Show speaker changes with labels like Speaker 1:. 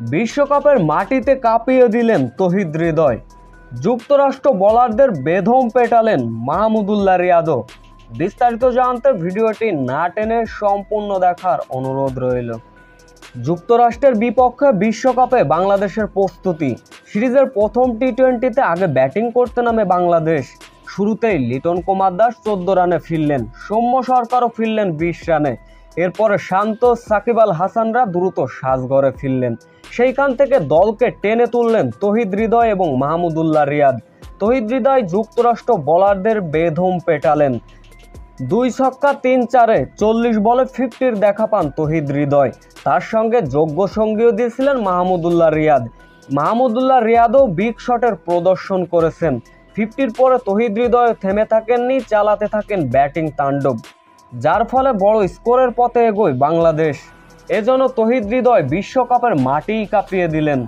Speaker 1: বিশ্বকাপের মাটিতে কাঁপিয়ে দিলেন তৌহিদ হৃদয়। যুক্তরাষ্ট্র বোলারদের বেদম পেটালেন মাহমুদুল্লাহ রিয়াদও। বিস্তারিত জানতে ভিডিওটি না টেনে সম্পূর্ণ দেখার অনুরোধ রইল। যুক্তরাষ্ট্রের বিপক্ষে বিশ্বকাপে বাংলাদেশের প্রস্তুতি। সিরিজের প্রথম টি-20তে আগে ব্যাটিং করতে নামে বাংলাদেশ। শুরুতেই লিটন কুমার দাস 14 রানে ফিরলেন, সৌম্য সরকারও ফিরলেন 20 রানে। এরপরে শান্ত, সাকিব আল হাসানরা দ্রুত সাজঘরে ফিরলেন। সেইখান থেকে দলকে টেনে তুললেন তৌহিদ হৃদয় এবং মাহমুদুল্লাহ রিয়াদ। তৌহিদ হৃদয় যুক্তরাষ্ট্র বোলারদের বেদম পেটালেন। 2 ছক্কা 3 চারে 40 বলে 50-র দেখা পান তৌহিদ হৃদয়। তার সঙ্গে যোগ্য সঙ্গীও দিয়েছিলেন মাহমুদুল্লাহ রিয়াদ। মাহমুদুল্লাহ রিয়াদও বিগ শটের প্রদর্শন করেছেন। 50-র পরে তৌহিদ হৃদয় থেমে থাকেননি, চালাতে থাকেন ব্যাটিং তাণ্ডব, যার ফলে বড় স্কোরের পথে এগোয় বাংলাদেশ। এজন্য তৌহিদ হৃদয় বিশ্বকাপের মাটিই কাঁপিয়ে দিলেন।